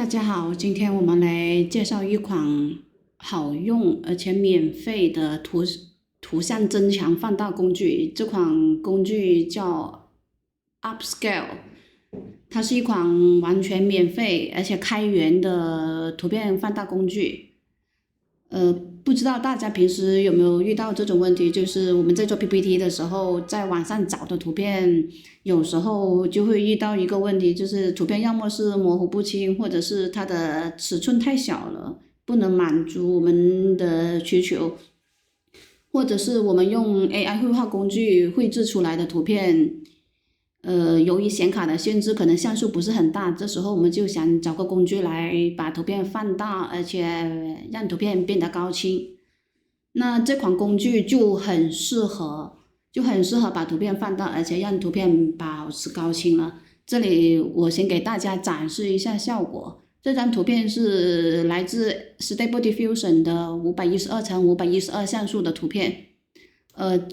大家好，今天我们来介绍一款好用而且免费的图像增强放大工具。这款工具叫 Upscale， 它是一款完全免费而且开源的图片放大工具。不知道大家平时有没有遇到这种问题，就是我们在做 PPT 的时候，在网上找的图片，有时候就会遇到一个问题，就是图片要么是模糊不清，或者是它的尺寸太小了，不能满足我们的需求，或者是我们用 AI 绘画工具绘制出来的图片，由于显卡的限制，可能像素不是很大，这时候我们就想找个工具来把图片放大，而且让图片变得高清。那这款工具就很适合把图片放大，而且让图片保持高清了。这里我先给大家展示一下效果。这张图片是来自 Stable Diffusion 的512×512像素的图片。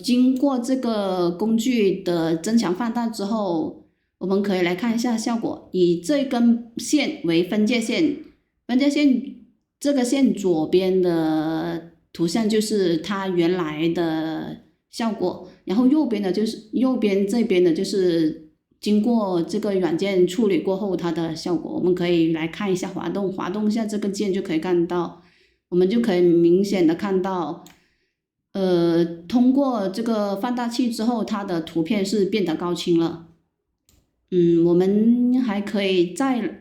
经过这个工具的增强放大之后，我们可以来看一下效果。以这根线为分界线，这个线左边的图像就是它原来的效果，然后右边这边的就是经过这个软件处理过后它的效果。我们可以来看一下滑动一下这个键就可以看到，我们就可以明显的看到。通过这个放大器之后，它的图片是变得高清了。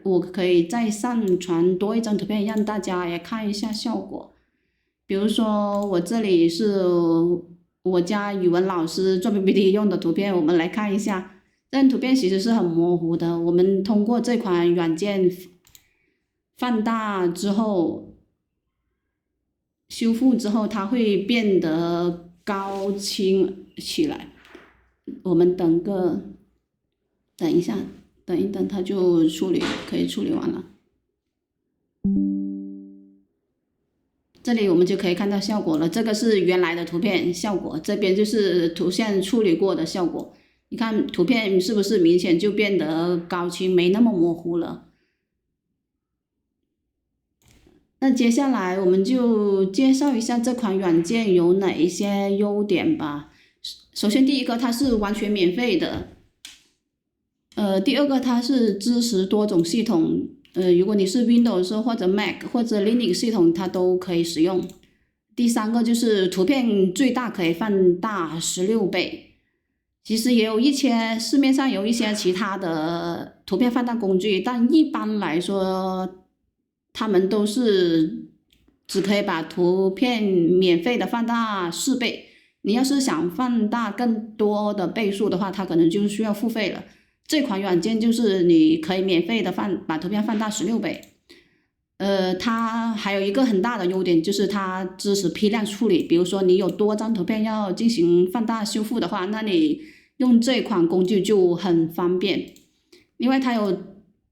我可以再上传多一张图片，让大家也看一下效果。比如说，我这里是我家语文老师做 PPT 用的图片，我们来看一下。这张图片其实是很模糊的，我们通过这款软件放大之后。修复之后，它会变得高清起来。我们等一下，等一等，它就可以处理完了。这里我们就可以看到效果了，这个是原来的图片效果，这边就是图像处理过的效果。你看图片是不是明显就变得高清，没那么模糊了？那接下来我们就介绍一下这款软件有哪一些优点吧。首先第一个，它是完全免费的。第二个，它是支持多种系统。如果你是 Windows 或者 Mac 或者 Linux 系统，它都可以使用。第三个就是图片最大可以放大16倍。其实市面上有一些其他的图片放大工具，但一般来说，他们都是只可以把图片免费的放大4倍。你要是想放大更多的倍数的话，它可能就需要付费了。这款软件就是你可以免费的把图片放大16倍。它还有一个很大的优点，就是它支持批量处理。比如说你有多张图片要进行放大修复的话，那你用这款工具就很方便。另外它有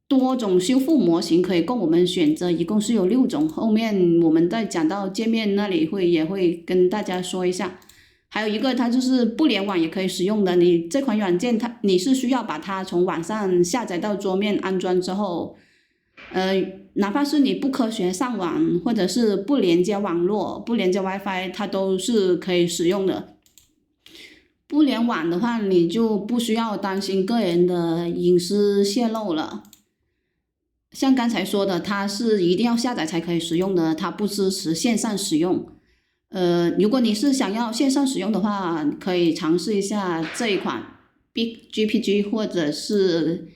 多种修复模型可以供我们选择，一共是有6种。后面我们在讲到界面那里也会跟大家说一下。还有一个，它就是不联网也可以使用的。你这款软件你是需要把它从网上下载到桌面安装之后，哪怕是你不科学上网，或者是不连接网络、不连接 WiFi， 它都是可以使用的。不联网的话，你就不需要担心个人的隐私泄露了。像刚才说的，它是一定要下载才可以使用的，它不支持线上使用。如果你是想要线上使用的话，可以尝试一下这一款 BigGPG 或者是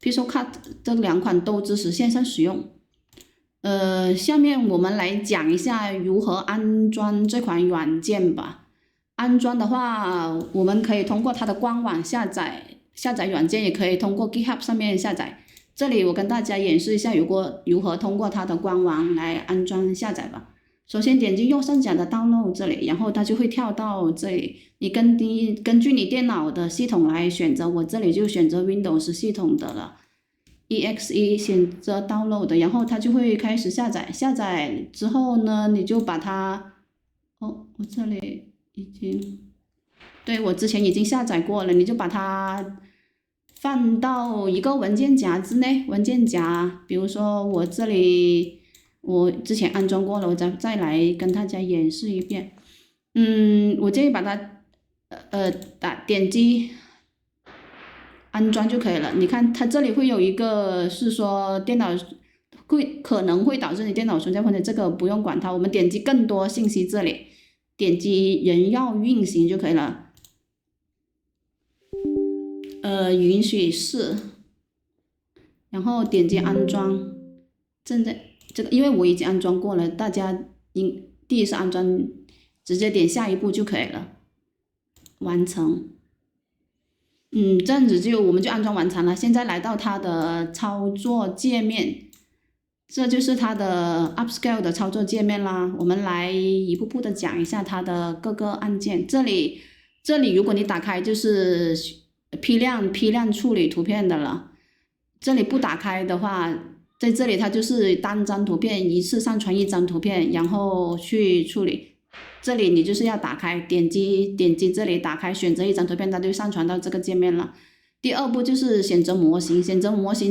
Pixelcut， 这2款都支持线上使用。下面我们来讲一下如何安装这款软件吧。安装的话，我们可以通过它的官网下载软件，也可以通过 GitHub 上面下载。这里我跟大家演示一下如何通过它的官网来安装下载吧。首先点击右上角的 Download 这里，然后它就会跳到这里，你根据你电脑的系统来选择，我这里就选择 Windows 系统的了。EXE 选择 Download， 然后它就会开始下载。下载之后呢，你就把它，我这里我之前已经下载过了，你就把它放到一个文件夹之内，文件夹，比如说我这里我之前安装过了，我再来跟大家演示一遍。我建议把它点击安装就可以了。你看它这里会有一个是说电脑可能会导致你电脑存在问题，这个不用管它，我们点击更多信息，这里点击人要运行就可以了。允许是，然后点击安装。正在这个，因为我已经安装过了，大家第一次安装直接点下一步就可以了，完成。这样子我们就安装完成了。现在来到它的操作界面，这就是它的 Upscale 的操作界面啦。我们来一步步的讲一下它的各个按键。这里如果你打开就是批量处理图片的了。这里不打开的话，在这里它就是单张图片，一次上传一张图片，然后去处理。这里你就是要打开，点击这里打开，选择一张图片，它就上传到这个界面了。第二步就是选择模型，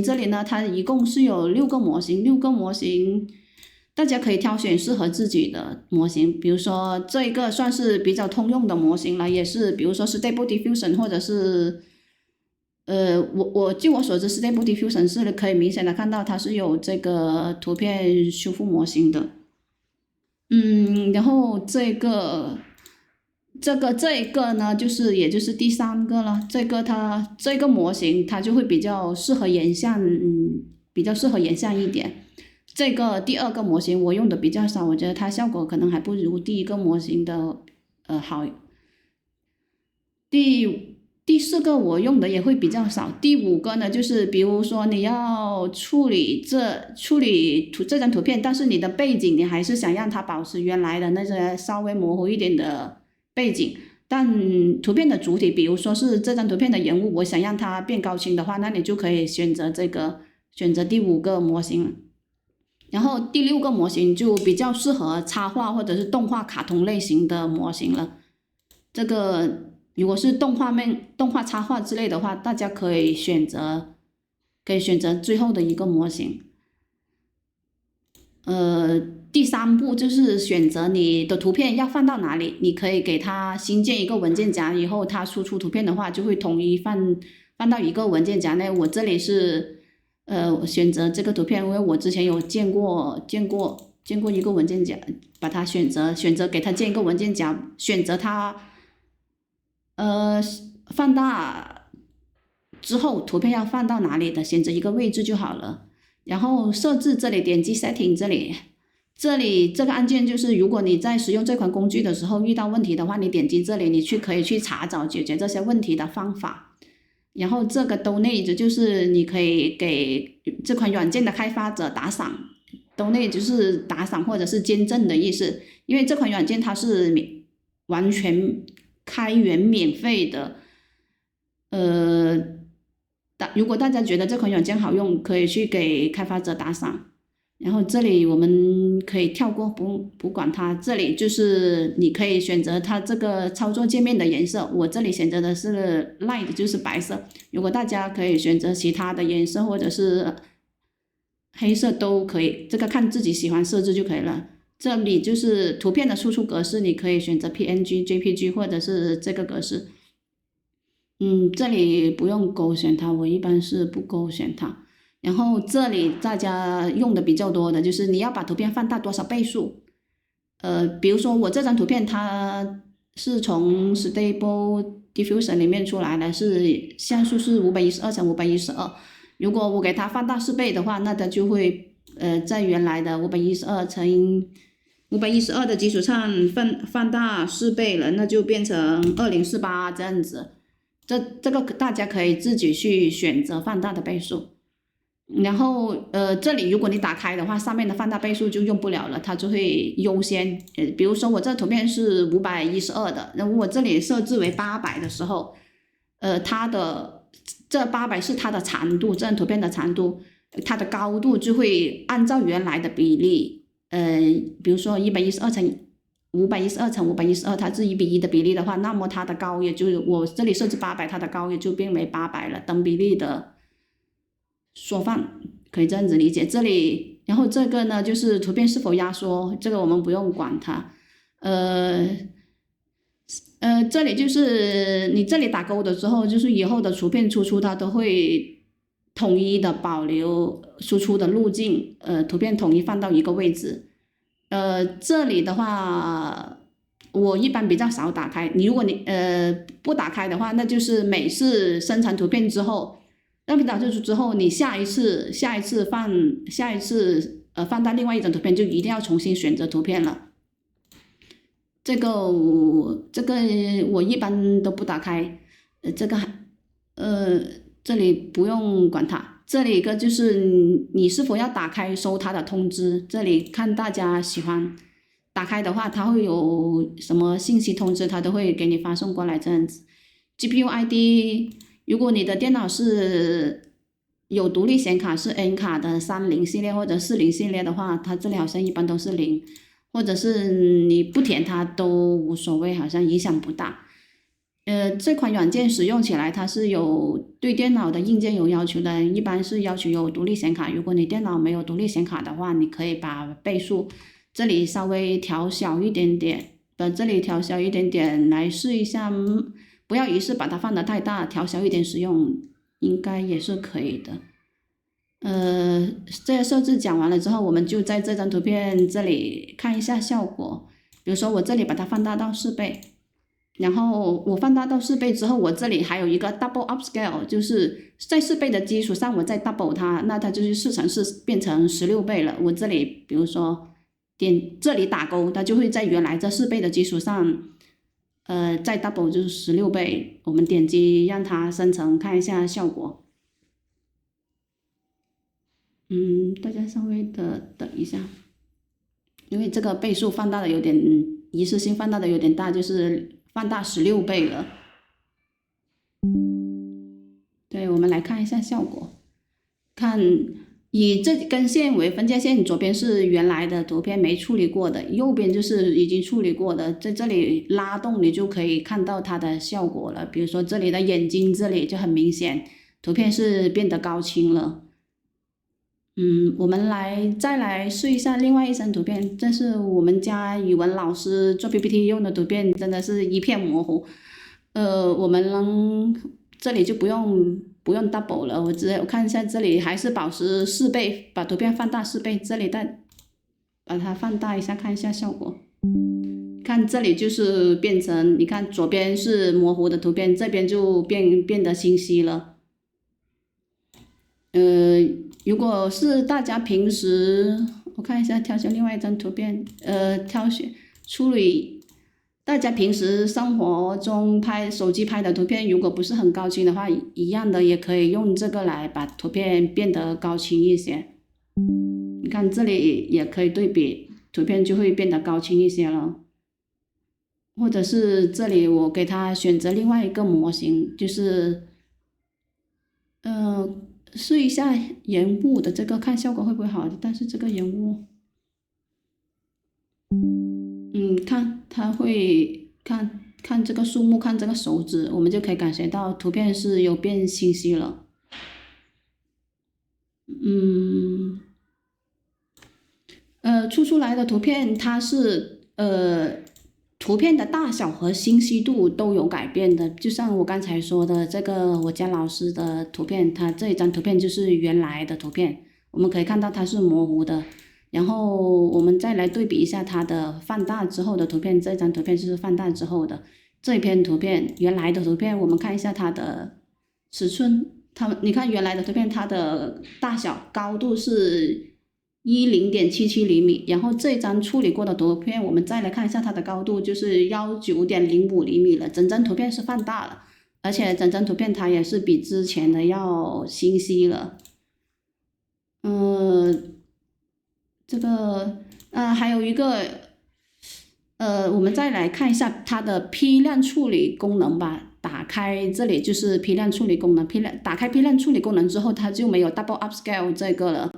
这里呢，它一共是有6个模型，大家可以挑选适合自己的模型。比如说这一个算是比较通用的模型了，也是比如说 Stable Diffusion 或者是据我所知 Stable Diffusion 是可以明显的看到它是有这个图片修复模型的。然后这个呢，也就是第3个了。这个模型它就会比较适合人像，比较适合人像一点。这个第2个模型我用的比较少，我觉得它效果可能还不如第1个模型的好。第4个我用的也会比较少。第5个呢，就是比如说你要处理这张图片，但是你的背景你还是想让它保持原来的那些稍微模糊一点的背景，但图片的主体，比如说是这张图片的人物，我想让它变高清的话，那你就可以选择第5个模型。然后第6个模型就比较适合插画或者是动画卡通类型的模型了。这个如果是动画插画之类的话，大家可以选择最后的一个模型。第3步就是选择你的图片要放到哪里，你可以给它新建一个文件夹，以后它输出图片的话就会统一放到一个文件夹内。我这里是选择这个图片，因为我之前有建过一个文件夹，把它选择给它建一个文件夹，选择它放大之后图片要放到哪里的，选择一个位置就好了。然后设置这里点击 Setting 这里这个按键就是如果你在使用这款工具的时候遇到问题的话，你点击这里你可以去查找解决这些问题的方法。然后这个 Donate 就是你可以给这款软件的开发者打赏， Donate 就是打赏或者是捐赠的意思。因为这款软件它是完全开源免费的。如果大家觉得这款软件好用，可以去给开发者打赏。然后这里我们可以跳过，不管它。这里就是你可以选择它这个操作界面的颜色，我这里选择的是 Light， 就是白色。如果大家可以选择其他的颜色或者是黑色都可以，这个看自己喜欢设置就可以了。这里就是图片的输出格式，你可以选择 PNG、JPG 或者是这个格式。这里不用勾选它，我一般是不勾选它。然后这里大家用的比较多的就是你要把图片放大多少倍数。比如说我这张图片它是从 Stable Diffusion 里面出来的，是像素是512×512。如果我给它放大4倍的话，那它就会在原来的512的基础上放大4倍了，那就变成2048这样子。这个大家可以自己去选择放大的倍数。然后这里如果你打开的话，上面的放大倍数就用不了了，它就会优先。比如说我这图片是512的，然后我这里设置为800的时候，它的这800是它的长度，这张图片的长度，它的高度就会按照原来的比例，比如说112×512 512×512，它是1:1的比例的话，那么它的高也就我这里设置800，它的高也就变为800了，等比例的缩放，可以这样子理解。这里，然后这个呢就是图片是否压缩，这个我们不用管它。这里就是你这里打勾的时候，就是以后的图片输出它都会统一的保留输出的路径，图片统一放到一个位置。这里的话，我一般比较少打开。如果你不打开的话，那就是每次生成图片之后，让平导出之后，你下一次放到另外一张图片，就一定要重新选择图片了。这个我一般都不打开，这里不用管它。这里一个就是你是否要打开收它的通知，这里看大家喜欢打开的话，它会有什么信息通知，它都会给你发送过来这样子。GPU ID， 如果你的电脑是有独立显卡是 N 卡的30系列或者40系列的话，它这里好像一般都是0，或者是你不填它都无所谓，好像影响不大。这款软件使用起来它是有对电脑的硬件有要求的，一般是要求有独立显卡。如果你电脑没有独立显卡的话，你可以把倍数这里稍微调小一点点，把这里调小一点点来试一下，不要一次把它放得太大，调小一点使用应该也是可以的。这些设置讲完了之后，我们就在这张图片这里看一下效果。比如说我这里把它放大到4倍。然后我放大到4倍之后，我这里还有一个 double upscale， 就是在4倍的基础上我再 double 它，那它就是4×4变成16倍了。我这里比如说点这里打勾，它就会在原来这4倍的基础上，再 double 就是16倍。我们点击让它生成，看一下效果。大家稍微的等一下，因为这个倍数放大的有点一次性放大的有点大，就是放大16倍了。对，我们来看一下效果。看，以这根线为分界线，左边是原来的图片没处理过的，右边就是已经处理过的。在这里拉动，你就可以看到它的效果了。比如说这里的眼睛，这里就很明显，图片是变得高清了。我们再来试一下另外一张图片，这是我们家语文老师做 PPT 用的图片，真的是一片模糊。我们这里就不用 double 了，我看一下这里还是保持4倍，把图片放大4倍，这里再把它放大一下，看一下效果。看这里就是变成，你看左边是模糊的图片，这边就变得清晰了。如果是大家平时，我看一下挑选另外一张图片，挑选处理大家平时生活中手机拍的图片，如果不是很高清的话，一样的也可以用这个来把图片变得高清一些。你看这里也可以对比，图片就会变得高清一些了。或者是这里我给它选择另外一个模型，就是试一下人物的这个，看效果会不会好。但是这个人物，看它会看这个树木，看这个手指，我们就可以感觉到图片是有变清晰了。出来的图片它是图片的大小和清晰度都有改变的，就像我刚才说的这个我家老师的图片，它这一张图片就是原来的图片，我们可以看到它是模糊的。然后我们再来对比一下它的放大之后的图片，这张图片就是放大之后的。这一篇图片原来的图片，我们看一下它的尺寸，你看原来的图片它的大小高度是10.77厘米，然后这张处理过的图片，我们再来看一下它的高度就是19.05厘米了，整张图片是放大了，而且整张图片它也是比之前的要清晰了。这个还有一个我们再来看一下它的批量处理功能吧。打开这里就是批量处理功能，打开批量处理功能之后，它就没有 double upscale 这个了。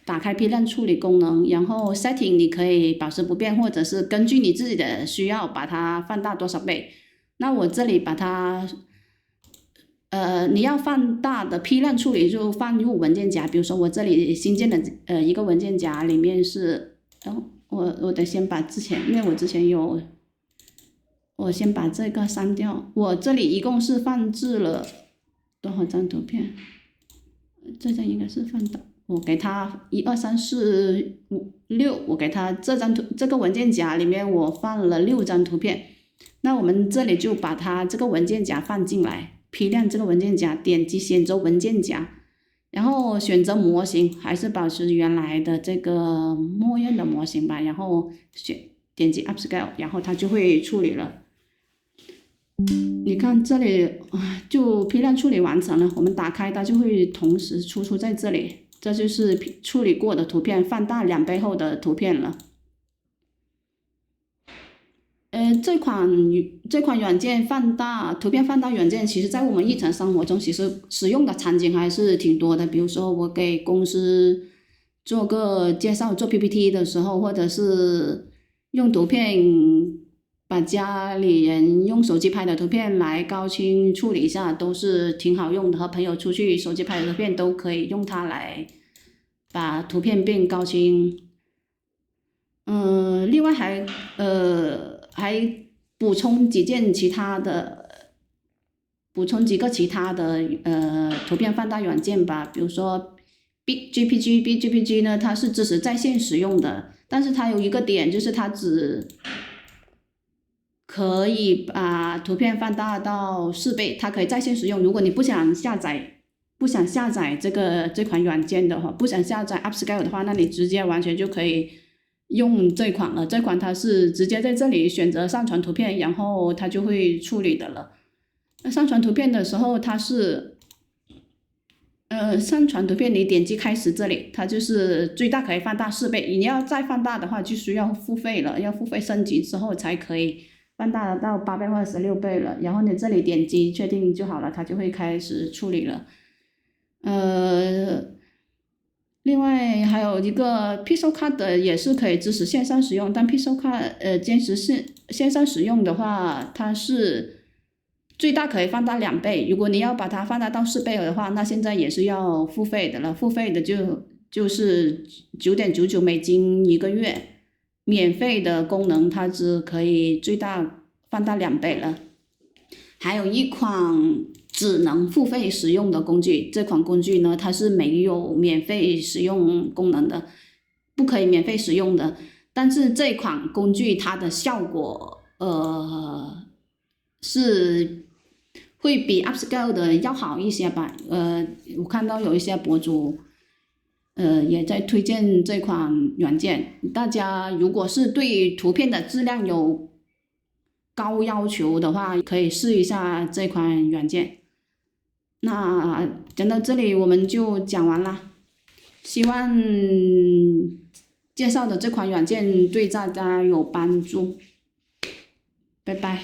打开批量处理功能，然后 setting 你可以保持不变，或者是根据你自己的需要把它放大多少倍。那我这里把它，你要放大的批量处理就放入文件夹，比如说我这里新建的一个文件夹里面是，我得先把之前，因为我之前有，我先把这个删掉。我这里一共是放置了多少张图片？这张应该是放大，我给它1、2、3、4、5、6，我给它这个文件夹里面我放了6张图片。那我们这里就把它这个文件夹放进来，批量这个文件夹，点击选择文件夹，然后选择模型，还是保持原来的这个默认的模型吧，然后点击 Upscale， 然后它就会处理了。你看这里就批量处理完成了，我们打开它就会同时输出在这里，这就是处理过的图片，放大2倍后的图片了。这款软件图片放大软件，其实在我们日常生活中其实使用的场景还是挺多的。比如说我给公司做个介绍，做 PPT 的时候，或者是用图片把家里人用手机拍的图片来高清处理一下，都是挺好用的。和朋友出去手机拍的图片都可以用它来把图片变高清。另外还补充几个其他的图片放大软件吧，比如说 BigGPG 呢，它是支持在线使用的，但是它有一个点，就是它只可以把图片放大到4倍，它可以在线使用。如果你不想下载这款软件的话，不想下载 Upscale 的话，那你直接完全就可以用这款了。这款它是直接在这里选择上传图片，然后它就会处理的了。那上传图片的时候，它是上传图片你点击开始这里，它就是最大可以放大4倍。你要再放大的话，就需要付费了，要付费升级之后才可以放大到8倍或者16倍了。然后你这里点击确定就好了，它就会开始处理了。另外还有一个 Pixelcut 也是可以支持线上使用，但 Pixelcut 坚持是线上使用的话，它是最大可以放大2倍。如果你要把它放大到4倍的话，那现在也是要付费的了。付费的就是$9.99一个月，免费的功能它只可以最大放大2倍了。还有一款只能付费使用的工具，这款工具呢，它是没有免费使用功能的，不可以免费使用的。但是这款工具它的效果是会比 Upscale 的要好一些吧。我看到有一些博主也在推荐这款软件，大家如果是对图片的质量有高要求的话，可以试一下这款软件。那讲到这里我们就讲完了，希望介绍的这款软件对大家有帮助，拜拜。